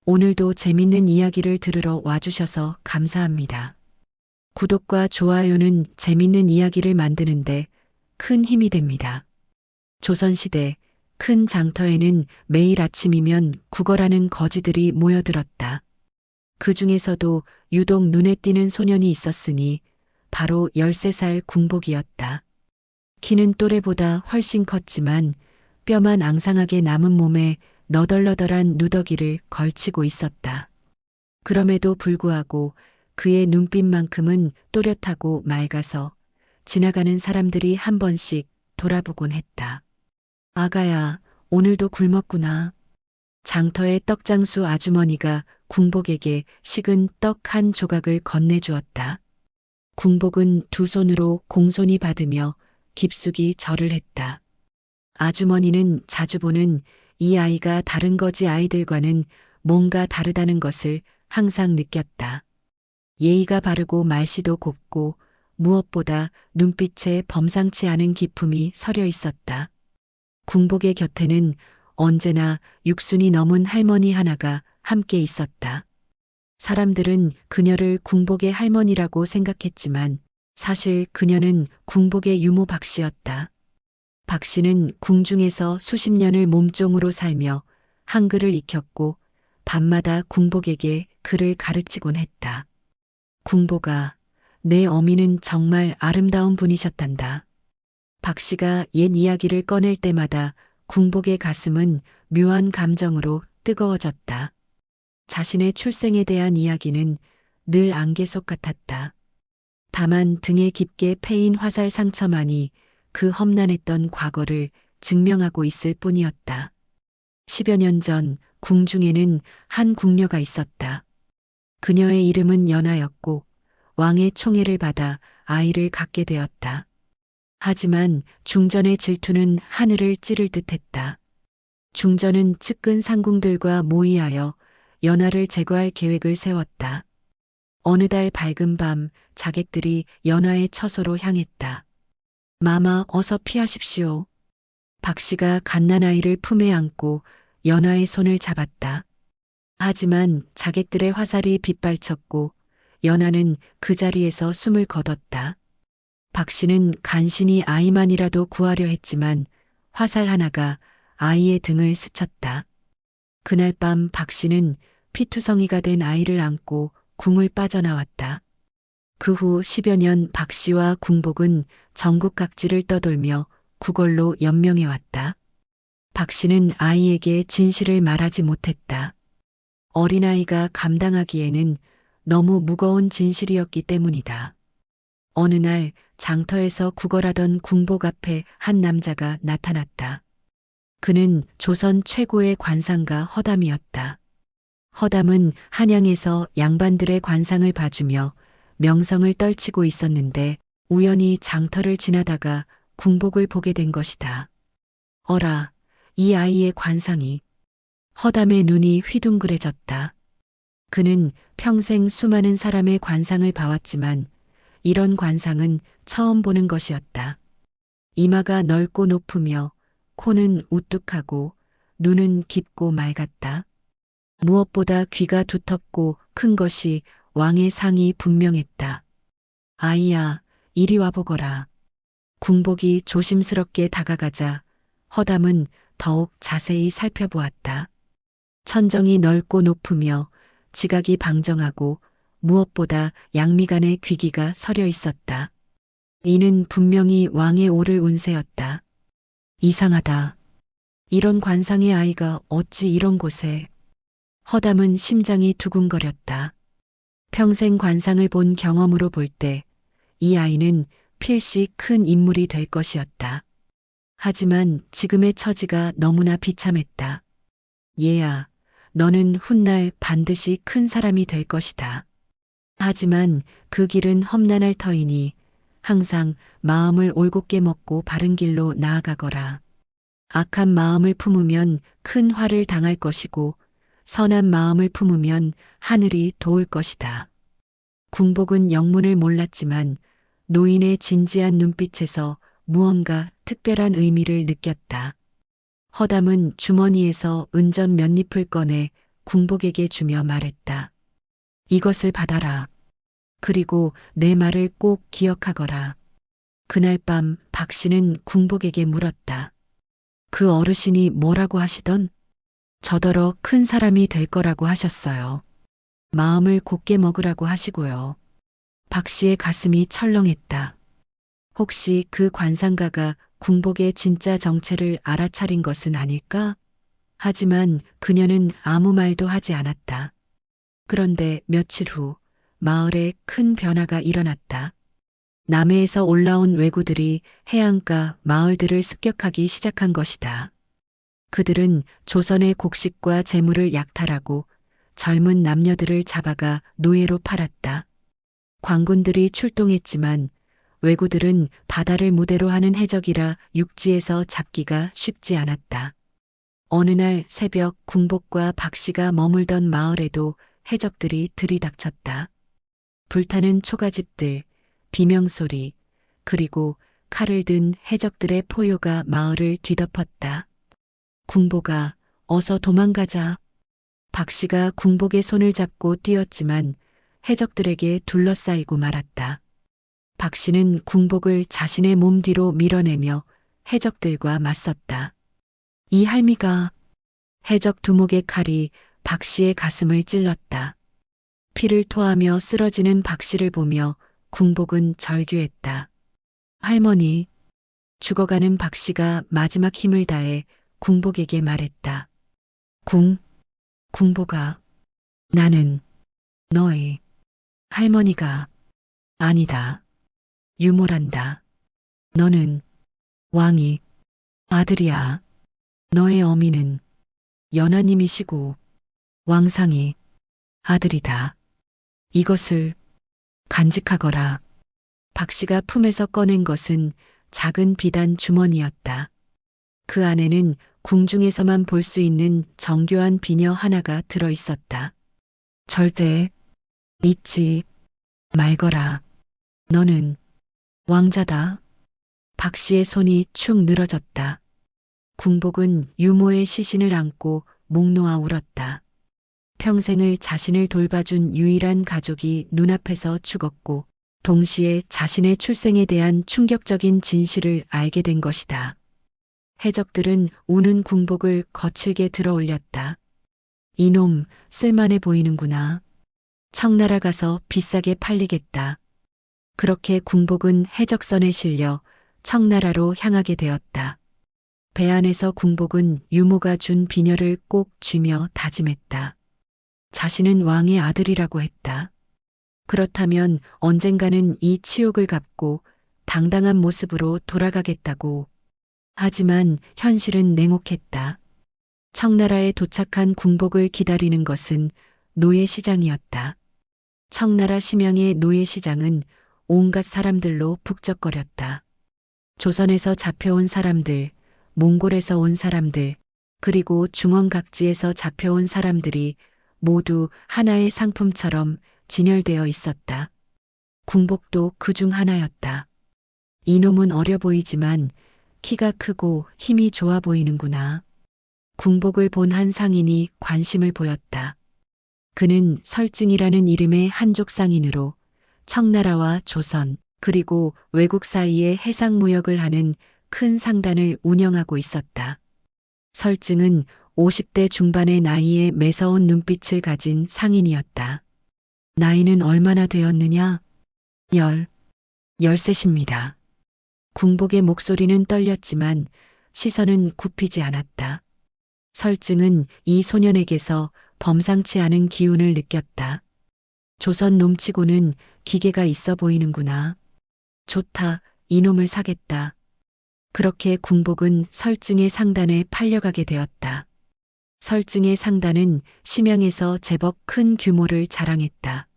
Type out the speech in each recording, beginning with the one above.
오늘도 재밌는 이야기를 들으러 와주셔서 감사합니다. 구독과 좋아요는 재밌는 이야기를 만드는데 큰 힘이 됩니다. 조선시대 큰 장터에는 매일 아침이면 구걸하는 거지들이 모여들었다. 그 중에서도 유독 눈에 띄는 소년이 있었으니 바로 13살 궁복이었다. 키는 또래보다 훨씬 컸지만 뼈만 앙상하게 남은 몸에 너덜너덜한 누더기를 걸치고 있었다. 그럼에도 불구하고 그의 눈빛만큼은 또렷하고 맑아서 지나가는 사람들이 한 번씩 돌아보곤 했다. 아가야, 오늘도 굶었구나. 장터의 떡장수 아주머니가 궁복에게 식은 떡 한 조각을 건네주었다. 궁복은 두 손으로 공손히 받으며 깊숙이 절을 했다. 아주머니는 자주 보는 이 아이가 다른 거지 아이들과는 뭔가 다르다는 것을 항상 느꼈다. 예의가 바르고 말씨도 곱고 무엇보다 눈빛에 범상치 않은 기품이 서려 있었다. 궁복의 곁에는 언제나 육순이 넘은 할머니 하나가 함께 있었다. 사람들은 그녀를 궁복의 할머니라고 생각했지만 사실 그녀는 궁복의 유모 박씨였다. 박씨는 궁중에서 수십 년을 몸종으로 살며 한글을 익혔고 밤마다 궁복에게 글을 가르치곤 했다. 궁복아, 내 어미는 정말 아름다운 분이셨단다. 박씨가 옛 이야기를 꺼낼 때마다 궁복의 가슴은 묘한 감정으로 뜨거워졌다. 자신의 출생에 대한 이야기는 늘 안개속 같았다. 다만 등에 깊게 패인 화살 상처만이 그 험난했던 과거를 증명하고 있을 뿐이었다. 10여 년 전 궁중에는 한 궁녀가 있었다. 그녀의 이름은 연하였고 왕의 총애를 받아 아이를 갖게 되었다. 하지만 중전의 질투는 하늘을 찌를 듯했다. 중전은 측근 상궁들과 모의하여 연하를 제거할 계획을 세웠다. 어느 달 밝은 밤 자객들이 연하의 처소로 향했다. 마마 어서 피하십시오. 박씨가 갓난아이를 품에 안고 연하의 손을 잡았다. 하지만 자객들의 화살이 빗발쳤고 연하는 그 자리에서 숨을 거뒀다. 박씨는 간신히 아이만이라도 구하려 했지만 화살 하나가 아이의 등을 스쳤다. 그날 밤 박씨는 피투성이가 된 아이를 안고 궁을 빠져나왔다. 그 후 10여 년 박씨와 궁복은 전국 각지를 떠돌며 구걸로 연명해왔다. 박씨는 아이에게 진실을 말하지 못했다. 어린아이가 감당하기에는 너무 무거운 진실이었기 때문이다. 어느 날 장터에서 구걸하던 궁복 앞에 한 남자가 나타났다. 그는 조선 최고의 관상가 허담이었다. 허담은 한양에서 양반들의 관상을 봐주며 명성을 떨치고 있었는데 우연히 장터를 지나다가 궁복을 보게 된 것이다. 어라, 이 아이의 관상이. 허담의 눈이 휘둥그레졌다. 그는 평생 수많은 사람의 관상을 봐왔지만 이런 관상은 처음 보는 것이었다. 이마가 넓고 높으며 코는 우뚝하고 눈은 깊고 맑았다. 무엇보다 귀가 두텁고 큰 것이 왕의 상이 분명했다. 아이야, 이리 와보거라. 궁복이 조심스럽게 다가가자 허담은 더욱 자세히 살펴보았다. 천정이 넓고 높으며 지각이 방정하고 무엇보다 양미간에 귀기가 서려 있었다. 이는 분명히 왕의 오를 운세였다. 이상하다. 이런 관상의 아이가 어찌 이런 곳에. 허담은 심장이 두근거렸다. 평생 관상을 본 경험으로 볼 때 이 아이는 필시 큰 인물이 될 것이었다. 하지만 지금의 처지가 너무나 비참했다. 얘야, 너는 훗날 반드시 큰 사람이 될 것이다. 하지만 그 길은 험난할 터이니 항상 마음을 올곧게 먹고 바른 길로 나아가거라. 악한 마음을 품으면 큰 화를 당할 것이고 선한 마음을 품으면 하늘이 도울 것이다. 궁복은 영문을 몰랐지만 노인의 진지한 눈빛에서 무언가 특별한 의미를 느꼈다. 허담은 주머니에서 은전 몇 잎을 꺼내 궁복에게 주며 말했다. 이것을 받아라. 그리고 내 말을 꼭 기억하거라. 그날 밤 박 씨는 궁복에게 물었다. 그 어르신이 뭐라고 하시던? 저더러 큰 사람이 될 거라고 하셨어요. 마음을 곧게 먹으라고 하시고요. 박 씨의 가슴이 철렁했다. 혹시 그 관상가가 궁복의 진짜 정체를 알아차린 것은 아닐까? 하지만 그녀는 아무 말도 하지 않았다. 그런데 며칠 후 마을에 큰 변화가 일어났다. 남해에서 올라온 왜구들이 해안가 마을들을 습격하기 시작한 것이다. 그들은 조선의 곡식과 재물을 약탈하고 젊은 남녀들을 잡아가 노예로 팔았다. 관군들이 출동했지만 왜구들은 바다를 무대로 하는 해적이라 육지에서 잡기가 쉽지 않았다. 어느 날 새벽 궁복과 박 씨가 머물던 마을에도 해적들이 들이닥쳤다. 불타는 초가집들, 비명소리, 그리고 칼을 든 해적들의 포효가 마을을 뒤덮었다. 궁복아, 어서 도망가자. 박 씨가 궁복의 손을 잡고 뛰었지만 해적들에게 둘러싸이고 말았다. 박 씨는 궁복을 자신의 몸 뒤로 밀어내며 해적들과 맞섰다. 이 할미가 해적 두목의 칼이 박 씨의 가슴을 찔렀다. 피를 토하며 쓰러지는 박 씨를 보며 궁복은 절규했다. 할머니, 죽어가는 박 씨가 마지막 힘을 다해 궁복에게 말했다. 궁복아, 나는 너의 할머니가 아니다. 유모란다. 너는 왕이 아들이야. 너의 어미는 연하님이시고 왕상이 아들이다. 이것을 간직하거라. 박 씨가 품에서 꺼낸 것은 작은 비단 주머니였다. 그 안에는 궁중에서만 볼 수 있는 정교한 비녀 하나가 들어 있었다. 절대 잊지 말거라. 너는 왕자다. 박 씨의 손이 축 늘어졌다. 궁복은 유모의 시신을 안고 목 놓아 울었다. 평생을 자신을 돌봐준 유일한 가족이 눈앞에서 죽었고 동시에 자신의 출생에 대한 충격적인 진실을 알게 된 것이다. 해적들은 우는 궁복을 거칠게 들어 올렸다. 이놈 쓸만해 보이는구나. 청나라 가서 비싸게 팔리겠다. 그렇게 궁복은 해적선에 실려 청나라로 향하게 되었다. 배 안에서 궁복은 유모가 준 비녀를 꼭 쥐며 다짐했다. 자신은 왕의 아들이라고 했다. 그렇다면 언젠가는 이 치욕을 갚고 당당한 모습으로 돌아가겠다고. 하지만 현실은 냉혹했다. 청나라에 도착한 궁복을 기다리는 것은 노예시장이었다. 청나라 심양의 노예시장은 온갖 사람들로 북적거렸다. 조선에서 잡혀온 사람들, 몽골에서 온 사람들, 그리고 중원각지에서 잡혀온 사람들이 모두 하나의 상품처럼 진열되어 있었다. 궁복도 그중 하나였다. 이놈은 어려 보이지만 키가 크고 힘이 좋아 보이는구나. 궁복을 본 한 상인이 관심을 보였다. 그는 설증이라는 이름의 한족 상인으로 청나라와 조선 그리고 외국 사이에 해상무역을 하는 큰 상단을 운영하고 있었다. 설증은 50대 중반의 나이에 매서운 눈빛을 가진 상인이었다. 나이는 얼마나 되었느냐? 13입니다. 궁복의 목소리는 떨렸지만 시선은 굽히지 않았다. 설증은 이 소년에게서 범상치 않은 기운을 느꼈다. 조선 놈치고는 기계가 있어 보이는구나. 좋다, 이놈을 사겠다. 그렇게 궁복은 설증의 상단에 팔려가게 되었다. 설증의 상단은 심양에서 제법 큰 규모를 자랑했다.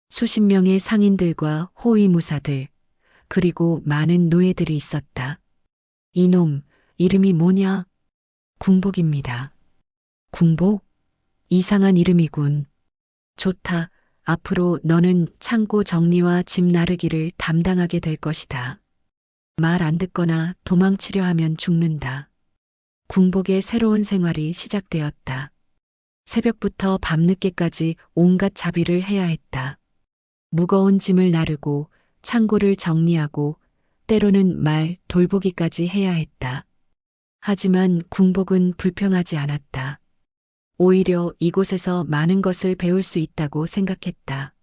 수십 명의 상인들과 호위무사들, 그리고 많은 노예들이 있었다. 이놈, 이름이 뭐냐? 궁복입니다. 궁복? 이상한 이름이군. 좋다. 앞으로 너는 창고 정리와 집 나르기를 담당하게 될 것이다. 말 안 듣거나 도망치려 하면 죽는다. 궁복의 새로운 생활이 시작되었다. 새벽부터 밤늦게까지 온갖 자비를 해야 했다. 무거운 짐을 나르고 창고를 정리하고 때로는 말 돌보기까지 해야 했다. 하지만 궁복은 불평하지 않았다. 오히려 이곳에서 많은 것을 배울 수 있다고 생각했다.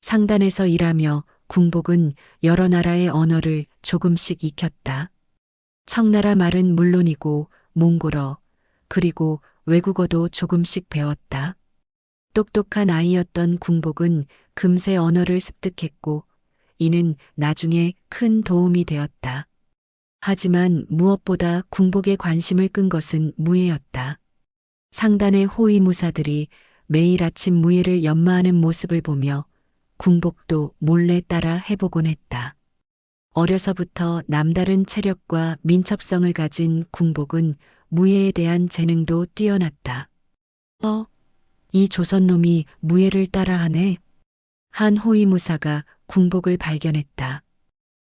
상단에서 일하며 궁복은 여러 나라의 언어를 조금씩 익혔다. 청나라 말은 물론이고 몽골어, 그리고 외국어도 조금씩 배웠다. 똑똑한 아이였던 궁복은 금세 언어를 습득했고 이는 나중에 큰 도움이 되었다. 하지만 무엇보다 궁복의 관심을 끈 것은 무예였다. 상단의 호위무사들이 매일 아침 무예를 연마하는 모습을 보며 궁복도 몰래 따라 해보곤 했다. 어려서부터 남다른 체력과 민첩성을 가진 궁복은 무예에 대한 재능도 뛰어났다. 이 조선놈이 무예를 따라하네. 한 호위무사가 궁복을 발견했다.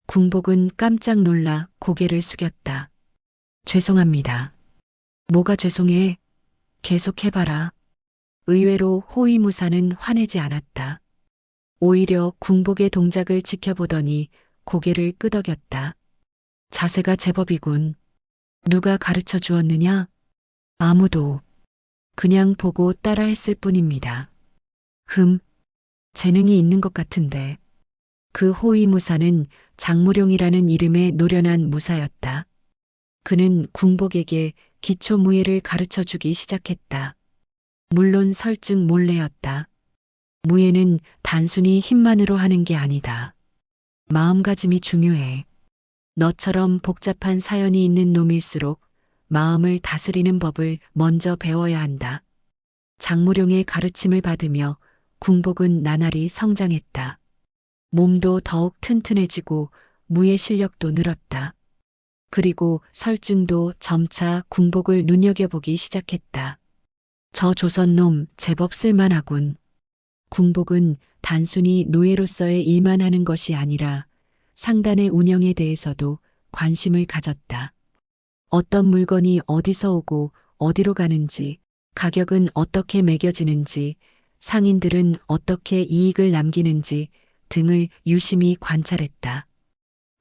궁복은 깜짝 놀라 고개를 숙였다. 죄송합니다. 뭐가 죄송해? 계속해봐라. 의외로 호위무사는 화내지 않았다. 오히려 궁복의 동작을 지켜보더니 고개를 끄덕였다. 자세가 제법이군. 누가 가르쳐 주었느냐? 아무도. 그냥 보고 따라했을 뿐입니다. 재능이 있는 것 같은데. 그 호위무사는 장무룡이라는 이름의 노련한 무사였다. 그는 궁복에게 기초무예를 가르쳐 주기 시작했다. 물론 설증 몰래였다. 무예는 단순히 힘만으로 하는 게 아니다. 마음가짐이 중요해. 너처럼 복잡한 사연이 있는 놈일수록 마음을 다스리는 법을 먼저 배워야 한다. 장무룡의 가르침을 받으며 궁복은 나날이 성장했다. 몸도 더욱 튼튼해지고 무예 실력도 늘었다. 그리고 설증도 점차 궁복을 눈여겨보기 시작했다. 저 조선놈 제법 쓸만하군. 궁복은 단순히 노예로서의 일만 하는 것이 아니라 상단의 운영에 대해서도 관심을 가졌다. 어떤 물건이 어디서 오고 어디로 가는지, 가격은 어떻게 매겨지는지, 상인들은 어떻게 이익을 남기는지 등을 유심히 관찰했다.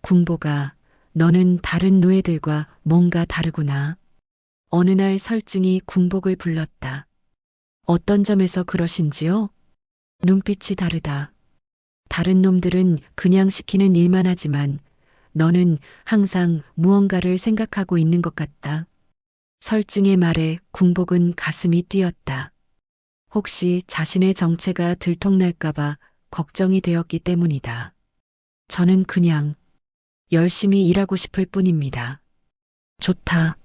궁보가 너는 다른 노예들과 뭔가 다르구나. 어느 날 설증이 궁복을 불렀다. 어떤 점에서 그러신지요? 눈빛이 다르다. 다른 놈들은 그냥 시키는 일만 하지만 너는 항상 무언가를 생각하고 있는 것 같다. 설증의 말에 궁복은 가슴이 뛰었다. 혹시 자신의 정체가 들통날까봐 걱정이 되었기 때문이다. 저는 그냥 열심히 일하고 싶을 뿐입니다. 좋다.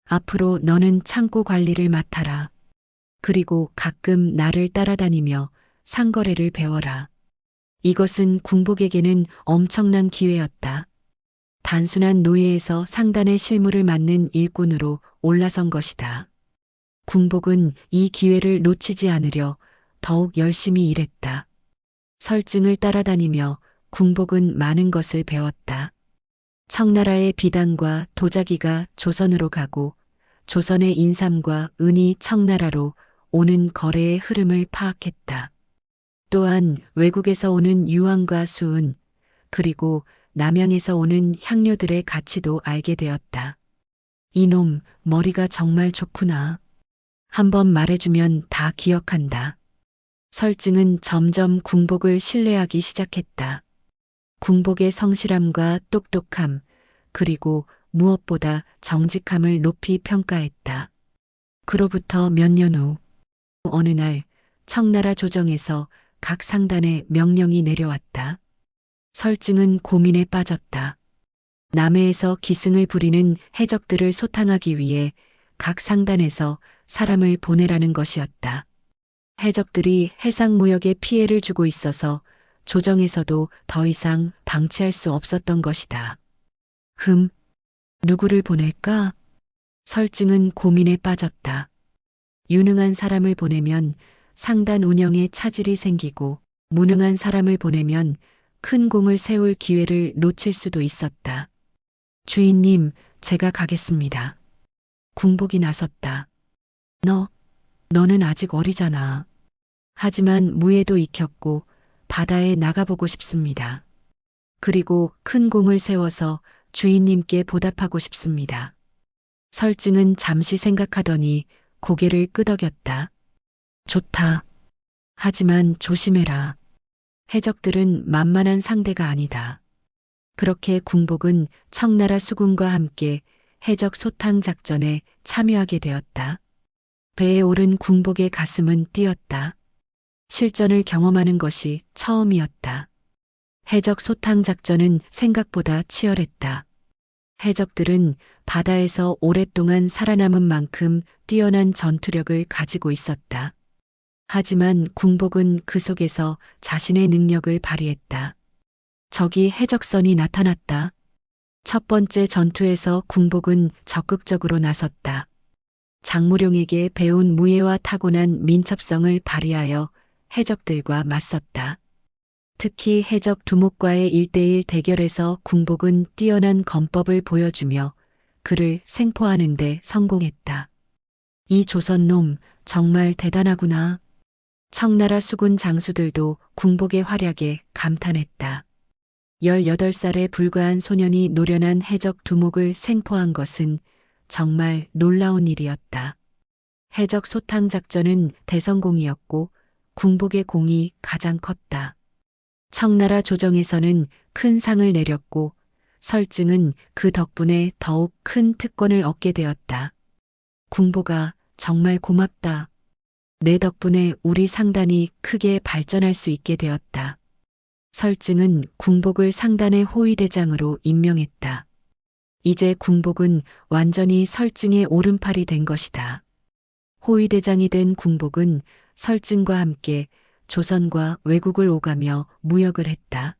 앞으로 너는 창고 관리를 맡아라. 그리고 가끔 나를 따라다니며 상거래를 배워라. 이것은 궁복에게는 엄청난 기회였다. 단순한 노예에서 상단의 실무를 맡는 일꾼으로 올라선 것이다. 궁복은 이 기회를 놓치지 않으려 더욱 열심히 일했다. 설증을 따라다니며 궁복은 많은 것을 배웠다. 청나라의 비단과 도자기가 조선으로 가고 조선의 인삼과 은이 청나라로 오는 거래의 흐름을 파악했다. 또한 외국에서 오는 유황과 수은, 그리고 남양에서 오는 향료들의 가치도 알게 되었다. 이놈 머리가 정말 좋구나. 한번 말해주면 다 기억한다. 설증은 점점 궁복을 신뢰하기 시작했다. 궁복의 성실함과 똑똑함, 그리고 무엇보다 정직함을 높이 평가했다. 그로부터 몇 년 후, 어느 날 청나라 조정에서 각 상단에 명령이 내려왔다. 설증은 고민에 빠졌다. 남해에서 기승을 부리는 해적들을 소탕하기 위해 각 상단에서 사람을 보내라는 것이었다. 해적들이 해상 무역에 피해를 주고 있어서 조정에서도 더 이상 방치할 수 없었던 것이다. 누구를 보낼까? 설증은 고민에 빠졌다. 유능한 사람을 보내면 상단 운영에 차질이 생기고 무능한 사람을 보내면 큰 공을 세울 기회를 놓칠 수도 있었다. 주인님, 제가 가겠습니다. 궁복이 나섰다. 너, 너는 아직 어리잖아. 하지만 무예도 익혔고 바다에 나가보고 싶습니다. 그리고 큰 공을 세워서 주인님께 보답하고 싶습니다. 설증은 잠시 생각하더니 고개를 끄덕였다. 좋다. 하지만 조심해라. 해적들은 만만한 상대가 아니다. 그렇게 궁복은 청나라 수군과 함께 해적 소탕 작전에 참여하게 되었다. 배에 오른 궁복의 가슴은 뛰었다. 실전을 경험하는 것이 처음이었다. 해적 소탕 작전은 생각보다 치열했다. 해적들은 바다에서 오랫동안 살아남은 만큼 뛰어난 전투력을 가지고 있었다. 하지만 궁복은 그 속에서 자신의 능력을 발휘했다. 적이 해적선이 나타났다. 첫 번째 전투에서 궁복은 적극적으로 나섰다. 장무룡에게 배운 무예와 타고난 민첩성을 발휘하여 해적들과 맞섰다. 특히 해적 두목과의 1대1 대결에서 궁복은 뛰어난 건법을 보여주며 그를 생포하는 데 성공했다. 이 조선놈 정말 대단하구나. 청나라 수군 장수들도 궁복의 활약에 감탄했다. 18살에 불과한 소년이 노련한 해적 두목을 생포한 것은 정말 놀라운 일이었다. 해적 소탕 작전은 대성공이었고 궁복의 공이 가장 컸다. 청나라 조정에서는 큰 상을 내렸고 설증은 그 덕분에 더욱 큰 특권을 얻게 되었다. 궁복아, 정말 고맙다. 내 덕분에 우리 상단이 크게 발전할 수 있게 되었다. 설증은 궁복을 상단의 호위대장으로 임명했다. 이제 궁복은 완전히 설증의 오른팔이 된 것이다. 호위대장이 된 궁복은 설증과 함께 조선과 외국을 오가며 무역을 했다.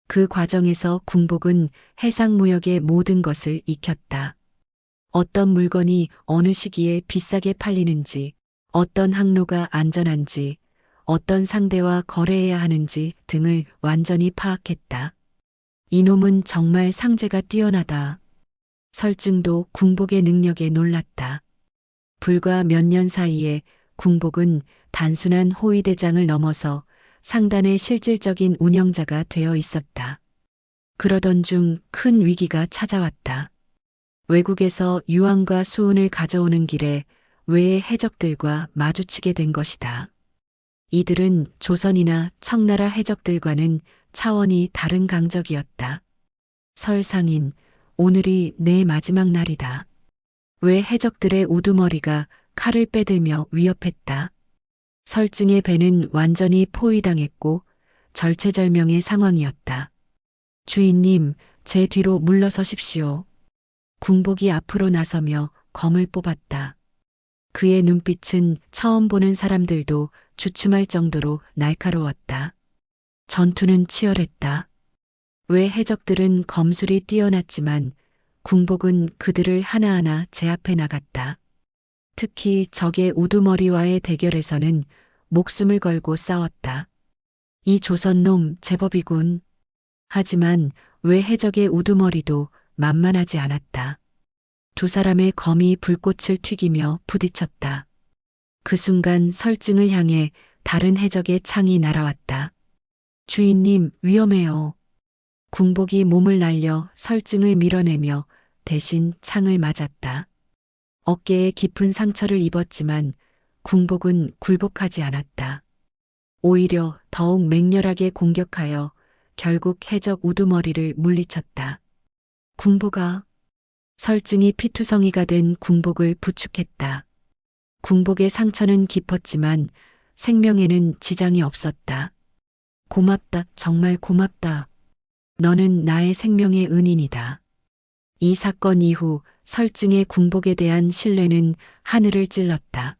그 과정에서 궁복은 해상무역의 모든 것을 익혔다. 어떤 물건이 어느 시기에 비싸게 팔리는지, 어떤 항로가 안전한지, 어떤 상대와 거래해야 하는지 등을 완전히 파악했다. 이놈은 정말 상제가 뛰어나다. 설증도 궁복의 능력에 놀랐다. 불과 몇 년 사이에 궁복은 단순한 호위대장을 넘어서 상단의 실질적인 운영자가 되어 있었다. 그러던 중 큰 위기가 찾아왔다. 외국에서 유황과 수은을 가져오는 길에 외의 해적들과 마주치게 된 것이다. 이들은 조선이나 청나라 해적들과는 차원이 다른 강적이었다. 설상인, 오늘이 내 마지막 날이다. 외 해적들의 우두머리가 칼을 빼들며 위협했다. 설증의 배는 완전히 포위당했고 절체절명의 상황이었다. 주인님, 제 뒤로 물러서십시오. 궁복이 앞으로 나서며 검을 뽑았다. 그의 눈빛은 처음 보는 사람들도 주춤할 정도로 날카로웠다. 전투는 치열했다. 외 해적들은 검술이 뛰어났지만 궁복은 그들을 하나하나 제압해 나갔다. 특히 적의 우두머리와의 대결에서는 목숨을 걸고 싸웠다. 이 조선놈 제법이군. 하지만 외 해적의 우두머리도 만만하지 않았다. 두 사람의 검이 불꽃을 튀기며 부딪혔다. 그 순간 설증을 향해 다른 해적의 창이 날아왔다. 주인님, 위험해요. 궁복이 몸을 날려 설증을 밀어내며 대신 창을 맞았다. 어깨에 깊은 상처를 입었지만 궁복은 굴복하지 않았다. 오히려 더욱 맹렬하게 공격하여 결국 해적 우두머리를 물리쳤다. 궁복아. 설증이 피투성이가 된 궁복을 부축했다. 궁복의 상처는 깊었지만 생명에는 지장이 없었다. 고맙다, 정말 고맙다. 너는 나의 생명의 은인이다. 이 사건 이후 설증의 궁복에 대한 신뢰는 하늘을 찔렀다.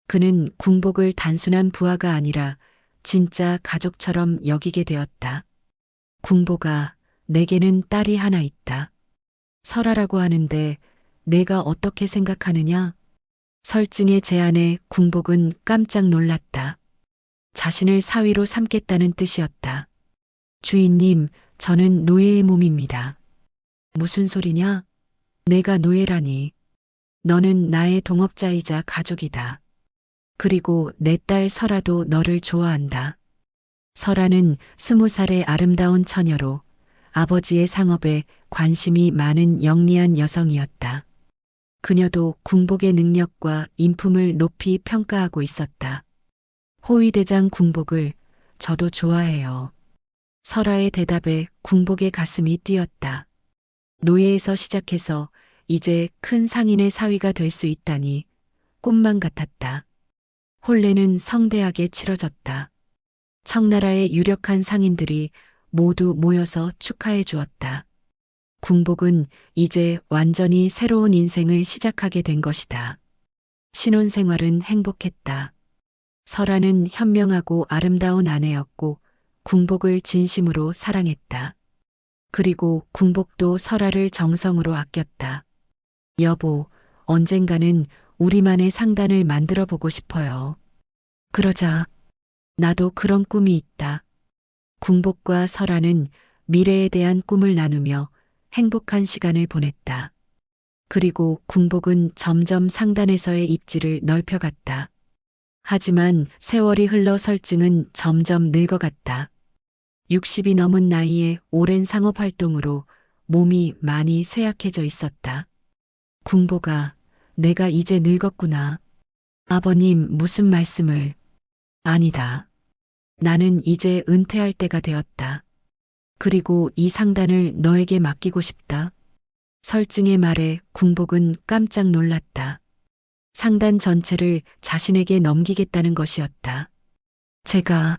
그는 궁복을 단순한 부하가 아니라 진짜 가족처럼 여기게 되었다. 궁복아, 내게는 딸이 하나 있다. 설아라고 하는데 내가 어떻게 생각하느냐? 설증의 제안에 궁복은 깜짝 놀랐다. 자신을 사위로 삼겠다는 뜻이었다. 주인님, 저는 노예의 몸입니다. 무슨 소리냐? 내가 노예라니. 너는 나의 동업자이자 가족이다. 그리고 내 딸 설아도 너를 좋아한다. 설아는 20살의 아름다운 처녀로 아버지의 상업에 관심이 많은 영리한 여성이었다. 그녀도 궁복의 능력과 인품을 높이 평가하고 있었다. 호위대장 궁복을 저도 좋아해요. 설아의 대답에 궁복의 가슴이 뛰었다. 노예에서 시작해서 이제 큰 상인의 사위가 될 수 있다니 꿈만 같았다. 혼례는 성대하게 치러졌다. 청나라의 유력한 상인들이 모두 모여서 축하해 주었다. 궁복은 이제 완전히 새로운 인생을 시작하게 된 것이다. 신혼생활은 행복했다. 설아는 현명하고 아름다운 아내였고 궁복을 진심으로 사랑했다. 그리고 궁복도 설아를 정성으로 아꼈다. 여보, 언젠가는 우리만의 상단을 만들어 보고 싶어요. 그러자. 나도 그런 꿈이 있다. 궁복과 설아는 미래에 대한 꿈을 나누며 행복한 시간을 보냈다. 그리고 궁복은 점점 상단에서의 입지를 넓혀갔다. 하지만 세월이 흘러 설증은 점점 늙어갔다. 60이 넘은 나이에 오랜 상업 활동으로 몸이 많이 쇠약해져 있었다. 궁복아, 내가 이제 늙었구나. 아버님, 무슨 말씀을. 아니다. 나는 이제 은퇴할 때가 되었다. 그리고 이 상단을 너에게 맡기고 싶다. 설증의 말에 궁복은 깜짝 놀랐다. 상단 전체를 자신에게 넘기겠다는 것이었다. 제가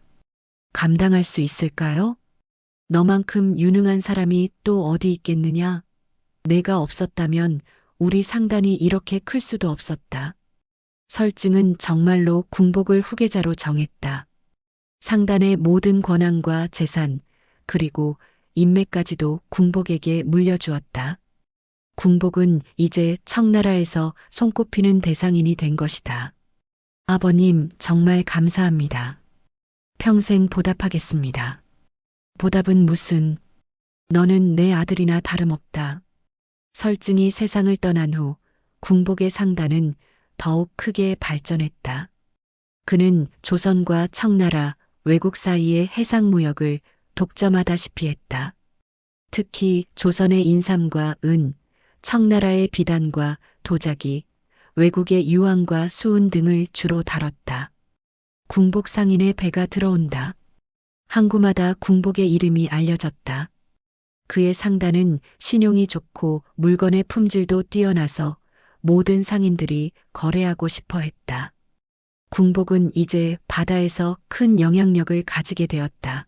감당할 수 있을까요? 너만큼 유능한 사람이 또 어디 있겠느냐? 내가 없었다면 우리 상단이 이렇게 클 수도 없었다. 설증은 정말로 궁복을 후계자로 정했다. 상단의 모든 권한과 재산, 그리고 인맥까지도 궁복에게 물려주었다. 궁복은 이제 청나라에서 손꼽히는 대상인이 된 것이다. 아버님, 정말 감사합니다. 평생 보답하겠습니다. 보답은 무슨, 너는 내 아들이나 다름없다. 설증이 세상을 떠난 후 궁복의 상단은 더욱 크게 발전했다. 그는 조선과 청나라, 외국 사이의 해상무역을 독점하다시피 했다. 특히 조선의 인삼과 은, 청나라의 비단과 도자기, 외국의 유황과 수은 등을 주로 다뤘다. 궁복 상인의 배가 들어온다. 항구마다 궁복의 이름이 알려졌다. 그의 상단은 신용이 좋고 물건의 품질도 뛰어나서 모든 상인들이 거래하고 싶어 했다. 궁복은 이제 바다에서 큰 영향력을 가지게 되었다.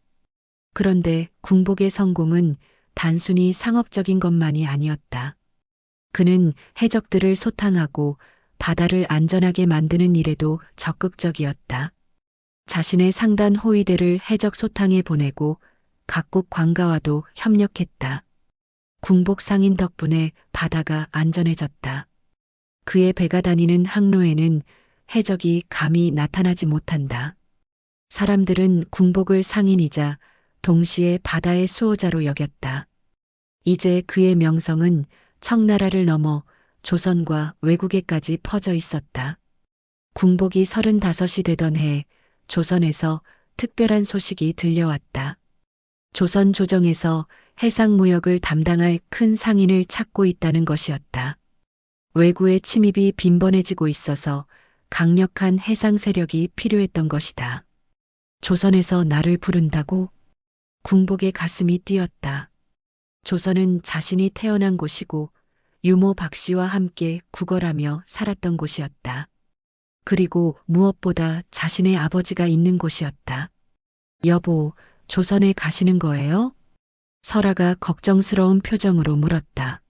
그런데 궁복의 성공은 단순히 상업적인 것만이 아니었다. 그는 해적들을 소탕하고 바다를 안전하게 만드는 일에도 적극적이었다. 자신의 상단 호위대를 해적 소탕에 보내고 각국 관가와도 협력했다. 궁복 상인 덕분에 바다가 안전해졌다. 그의 배가 다니는 항로에는 해적이 감히 나타나지 못한다. 사람들은 궁복을 상인이자 동시에 바다의 수호자로 여겼다. 이제 그의 명성은 청나라를 넘어 조선과 외국에까지 퍼져 있었다. 궁복이 35이 되던 해 조선에서 특별한 소식이 들려왔다. 조선 조정에서 해상무역을 담당할 큰 상인을 찾고 있다는 것이었다. 외구의 침입이 빈번해지고 있어서 강력한 해상 세력이 필요했던 것이다. 조선에서 나를 부른다고? 궁복의 가슴이 뛰었다. 조선은 자신이 태어난 곳이고 유모 박씨와 함께 구걸하며 살았던 곳이었다. 그리고 무엇보다 자신의 아버지가 있는 곳이었다. 여보, 조선에 가시는 거예요? 설아가 걱정스러운 표정으로 물었다.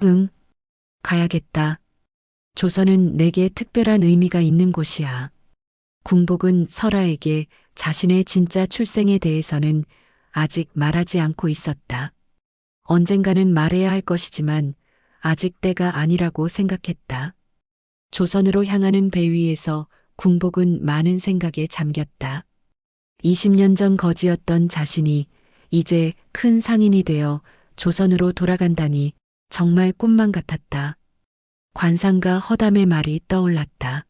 응, 가야겠다. 조선은 내게 특별한 의미가 있는 곳이야. 궁복은 설아에게 자신의 진짜 출생에 대해서는 아직 말하지 않고 있었다. 언젠가는 말해야 할 것이지만 아직 때가 아니라고 생각했다. 조선으로 향하는 배 위에서 궁복은 많은 생각에 잠겼다. 20년 전 거지였던 자신이 이제 큰 상인이 되어 조선으로 돌아간다니 정말 꿈만 같았다. 관상가 허담의 말이 떠올랐다.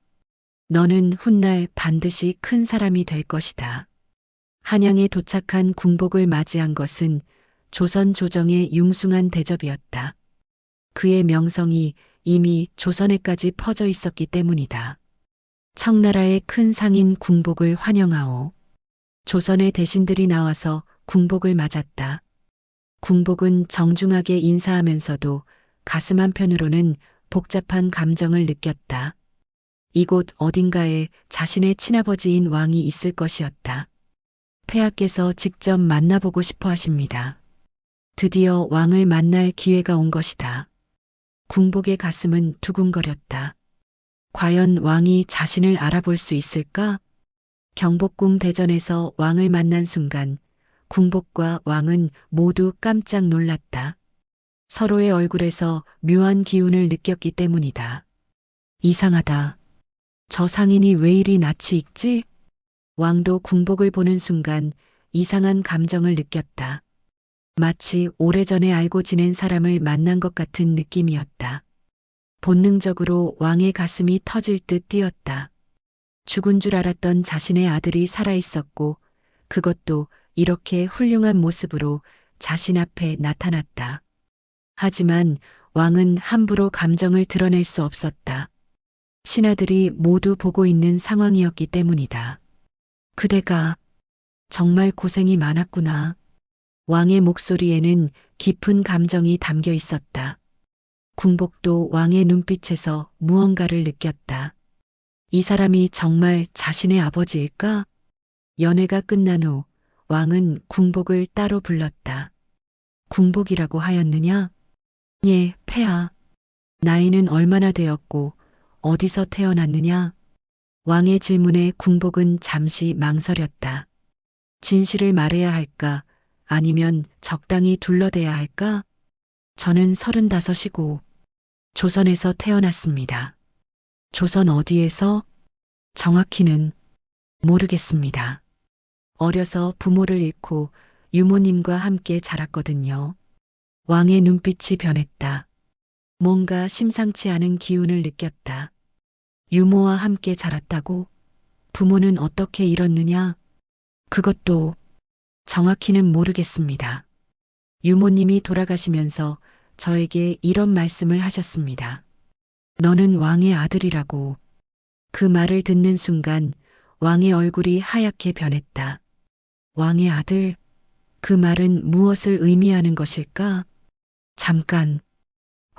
너는 훗날 반드시 큰 사람이 될 것이다. 한양에 도착한 궁복을 맞이한 것은 조선 조정의 융숭한 대접이었다. 그의 명성이 이미 조선에까지 퍼져 있었기 때문이다. 청나라의 큰 상인 궁복을 환영하오. 조선의 대신들이 나와서 궁복을 맞았다. 궁복은 정중하게 인사하면서도 가슴 한편으로는 복잡한 감정을 느꼈다. 이곳 어딘가에 자신의 친아버지인 왕이 있을 것이었다. 폐하께서 직접 만나보고 싶어 하십니다. 드디어 왕을 만날 기회가 온 것이다. 궁복의 가슴은 두근거렸다. 과연 왕이 자신을 알아볼 수 있을까? 경복궁 대전에서 왕을 만난 순간 궁복과 왕은 모두 깜짝 놀랐다. 서로의 얼굴에서 묘한 기운을 느꼈기 때문이다. 이상하다. 저 상인이 왜 이리 낯이 익지? 왕도 궁복을 보는 순간 이상한 감정을 느꼈다. 마치 오래전에 알고 지낸 사람을 만난 것 같은 느낌이었다. 본능적으로 왕의 가슴이 터질 듯 뛰었다. 죽은 줄 알았던 자신의 아들이 살아있었고 그것도 이렇게 훌륭한 모습으로 자신 앞에 나타났다. 하지만 왕은 함부로 감정을 드러낼 수 없었다. 신하들이 모두 보고 있는 상황이었기 때문이다. 그대가 정말 고생이 많았구나. 왕의 목소리에는 깊은 감정이 담겨 있었다. 궁복도 왕의 눈빛에서 무언가를 느꼈다. 이 사람이 정말 자신의 아버지일까? 연회가 끝난 후 왕은 궁복을 따로 불렀다. 궁복이라고 하였느냐? 예, 폐하. 나이는 얼마나 되었고 어디서 태어났느냐? 왕의 질문에 궁복은 잠시 망설였다. 진실을 말해야 할까? 아니면 적당히 둘러대야 할까? 저는 35이고 조선에서 태어났습니다. 조선 어디에서? 정확히는 모르겠습니다. 어려서 부모를 잃고 유모님과 함께 자랐거든요. 왕의 눈빛이 변했다. 뭔가 심상치 않은 기운을 느꼈다. 유모와 함께 자랐다고? 부모는 어떻게 잃었느냐? 그것도 정확히는 모르겠습니다. 유모님이 돌아가시면서 저에게 이런 말씀을 하셨습니다. 너는 왕의 아들이라고. 그 말을 듣는 순간 왕의 얼굴이 하얗게 변했다. 왕의 아들? 그 말은 무엇을 의미하는 것일까? 잠깐.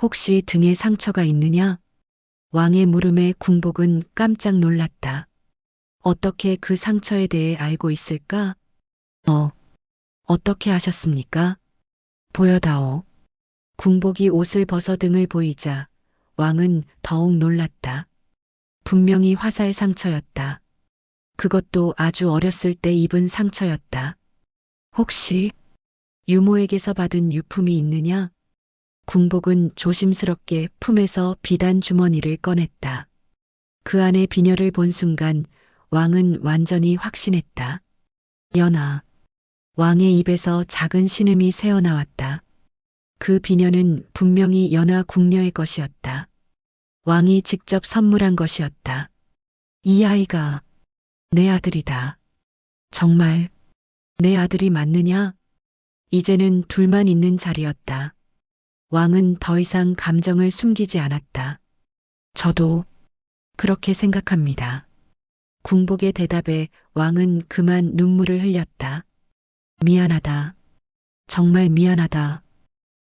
혹시 등에 상처가 있느냐? 왕의 물음에 궁복은 깜짝 놀랐다. 어떻게 그 상처에 대해 알고 있을까? 어떻게 하셨습니까? 보여다오. 궁복이 옷을 벗어 등을 보이자 왕은 더욱 놀랐다. 분명히 화살 상처였다. 그것도 아주 어렸을 때 입은 상처였다. 혹시 유모에게서 받은 유품이 있느냐? 궁복은 조심스럽게 품에서 비단 주머니를 꺼냈다. 그 안에 비녀를 본 순간 왕은 완전히 확신했다. 연하. 왕의 입에서 작은 신음이 새어나왔다. 그 비녀는 분명히 연하 궁녀의 것이었다. 왕이 직접 선물한 것이었다. 이 아이가 내 아들이다. 정말 내 아들이 맞느냐? 이제는 둘만 있는 자리였다. 왕은 더 이상 감정을 숨기지 않았다. 저도 그렇게 생각합니다. 궁복의 대답에 왕은 그만 눈물을 흘렸다. 미안하다. 정말 미안하다.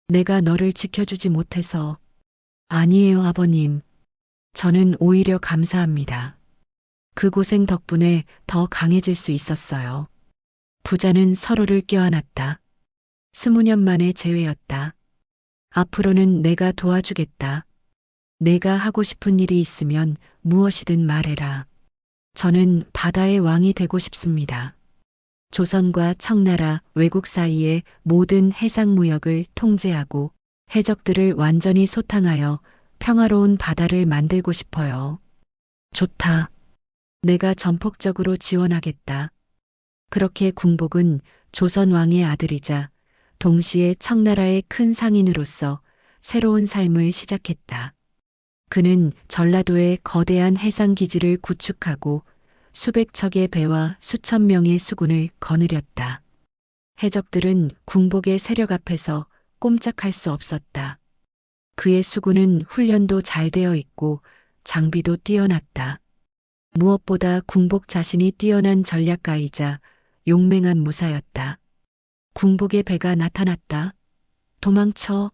내가 너를 지켜주지 못해서. 아니에요, 아버님. 저는 오히려 감사합니다. 그 고생 덕분에 더 강해질 수 있었어요. 부자는 서로를 껴안았다. 20년 만의 재회였다. 앞으로는 내가 도와주겠다. 내가 하고 싶은 일이 있으면 무엇이든 말해라. 저는 바다의 왕이 되고 싶습니다. 조선과 청나라, 외국 사이의 모든 해상 무역을 통제하고 해적들을 완전히 소탕하여 평화로운 바다를 만들고 싶어요. 좋다. 내가 전폭적으로 지원하겠다. 그렇게 궁복은 조선 왕의 아들이자 동시에 청나라의 큰 상인으로서 새로운 삶을 시작했다. 그는 전라도에 거대한 해상 기지를 구축하고 수백 척의 배와 수천 명의 수군을 거느렸다. 해적들은 궁복의 세력 앞에서 꼼짝할 수 없었다. 그의 수군은 훈련도 잘 되어 있고 장비도 뛰어났다. 무엇보다 궁복 자신이 뛰어난 전략가이자 용맹한 무사였다. 궁복의 배가 나타났다. 도망쳐.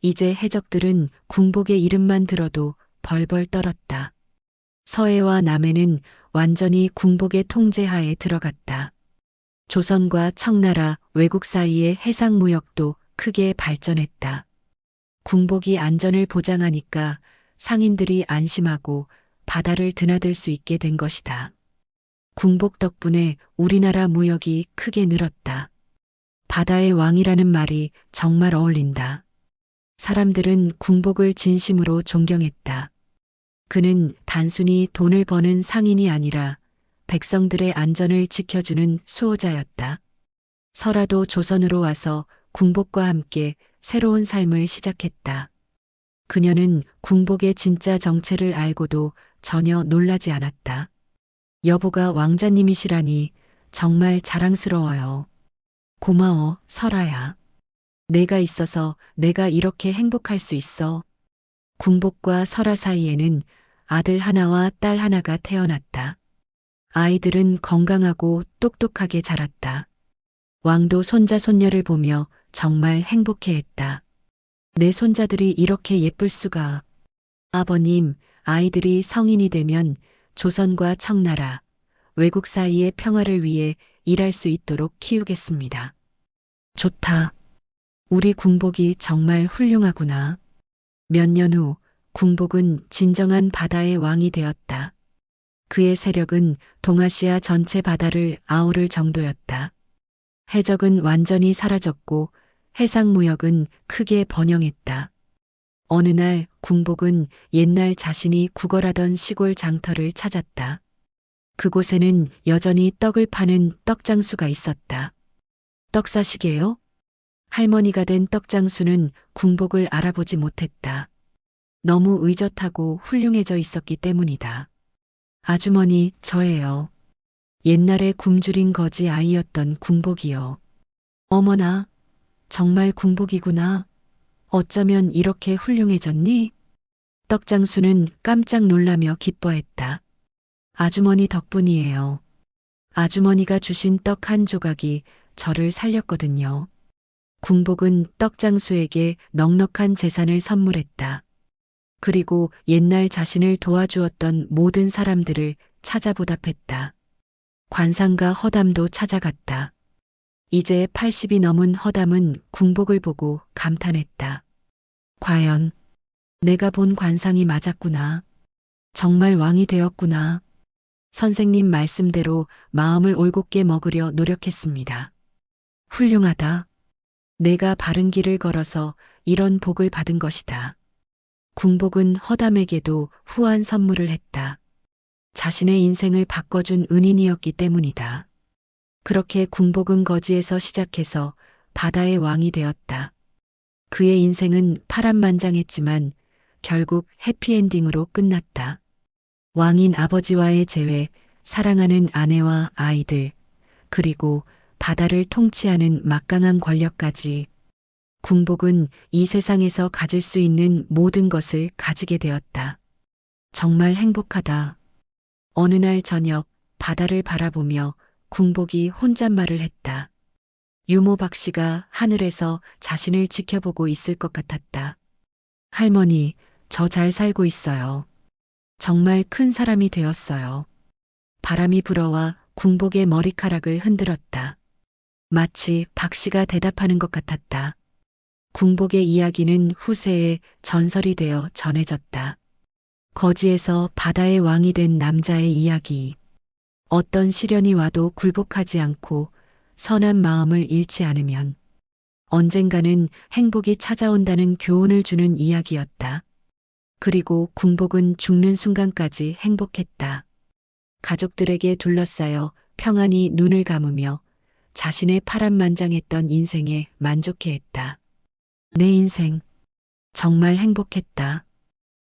이제 해적들은 궁복의 이름만 들어도 벌벌 떨었다. 서해와 남해는 완전히 궁복의 통제하에 들어갔다. 조선과 청나라, 외국 사이의 해상 무역도 크게 발전했다. 궁복이 안전을 보장하니까 상인들이 안심하고 바다를 드나들 수 있게 된 것이다. 궁복 덕분에 우리나라 무역이 크게 늘었다. 바다의 왕이라는 말이 정말 어울린다. 사람들은 궁복을 진심으로 존경했다. 그는 단순히 돈을 버는 상인이 아니라 백성들의 안전을 지켜주는 수호자였다. 설화도 조선으로 와서 궁복과 함께 새로운 삶을 시작했다. 그녀는 궁복의 진짜 정체를 알고도 전혀 놀라지 않았다. 여보가 왕자님이시라니 정말 자랑스러워요. 고마워, 설아야. 내가 있어서 내가 이렇게 행복할 수 있어. 궁복과 설아 사이에는 아들 하나와 딸 하나가 태어났다. 아이들은 건강하고 똑똑하게 자랐다. 왕도 손자 손녀를 보며 정말 행복해했다. 내 손자들이 이렇게 예쁠 수가. 아버님, 아이들이 성인이 되면 조선과 청나라, 외국 사이의 평화를 위해 일할 수 있도록 키우겠습니다. 좋다. 우리 궁복이 정말 훌륭하구나. 몇 년 후 궁복은 진정한 바다의 왕이 되었다. 그의 세력은 동아시아 전체 바다를 아우를 정도였다. 해적은 완전히 사라졌고 해상무역은 크게 번영했다. 어느 날 궁복은 옛날 자신이 구걸하던 시골 장터를 찾았다. 그곳에는 여전히 떡을 파는 떡장수가 있었다. 떡 사시게요? 할머니가 된 떡장수는 궁복을 알아보지 못했다. 너무 의젓하고 훌륭해져 있었기 때문이다. 아주머니, 저예요. 옛날에 굶주린 거지 아이였던 궁복이요. 어머나, 정말 궁복이구나. 어쩌면 이렇게 훌륭해졌니? 떡장수는 깜짝 놀라며 기뻐했다. 아주머니 덕분이에요. 아주머니가 주신 떡 한 조각이 저를 살렸거든요. 궁복은 떡장수에게 넉넉한 재산을 선물했다. 그리고 옛날 자신을 도와주었던 모든 사람들을 찾아 보답했다. 관상가 허담도 찾아갔다. 이제 80이 넘은 허담은 궁복을 보고 감탄했다. 과연 내가 본 관상이 맞았구나. 정말 왕이 되었구나. 선생님 말씀대로 마음을 올곧게 먹으려 노력했습니다. 훌륭하다. 내가 바른 길을 걸어서 이런 복을 받은 것이다. 궁복은 허담에게도 후한 선물을 했다. 자신의 인생을 바꿔준 은인이었기 때문이다. 그렇게 궁복은 거지에서 시작해서 바다의 왕이 되었다. 그의 인생은 파란만장했지만 결국 해피엔딩으로 끝났다. 왕인 아버지와의 재회, 사랑하는 아내와 아이들, 그리고 바다를 통치하는 막강한 권력까지 궁복은 이 세상에서 가질 수 있는 모든 것을 가지게 되었다. 정말 행복하다. 어느 날 저녁 바다를 바라보며 궁복이 혼잣말을 했다. 유모박 씨가 하늘에서 자신을 지켜보고 있을 것 같았다. 할머니, 저 잘 살고 있어요. 정말 큰 사람이 되었어요. 바람이 불어와 궁복의 머리카락을 흔들었다. 마치 박 씨가 대답하는 것 같았다. 궁복의 이야기는 후세에 전설이 되어 전해졌다. 거지에서 바다의 왕이 된 남자의 이야기. 어떤 시련이 와도 굴복하지 않고 선한 마음을 잃지 않으면 언젠가는 행복이 찾아온다는 교훈을 주는 이야기였다. 그리고 궁복은 죽는 순간까지 행복했다. 가족들에게 둘러싸여 평안히 눈을 감으며 자신의 파란만장했던 인생에 만족해했다. 내 인생 정말 행복했다.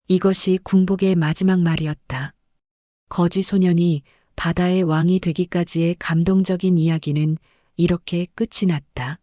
이것이 궁복의 마지막 말이었다. 거지 소년이 바다의 왕이 되기까지의 감동적인 이야기는 이렇게 끝이 났다.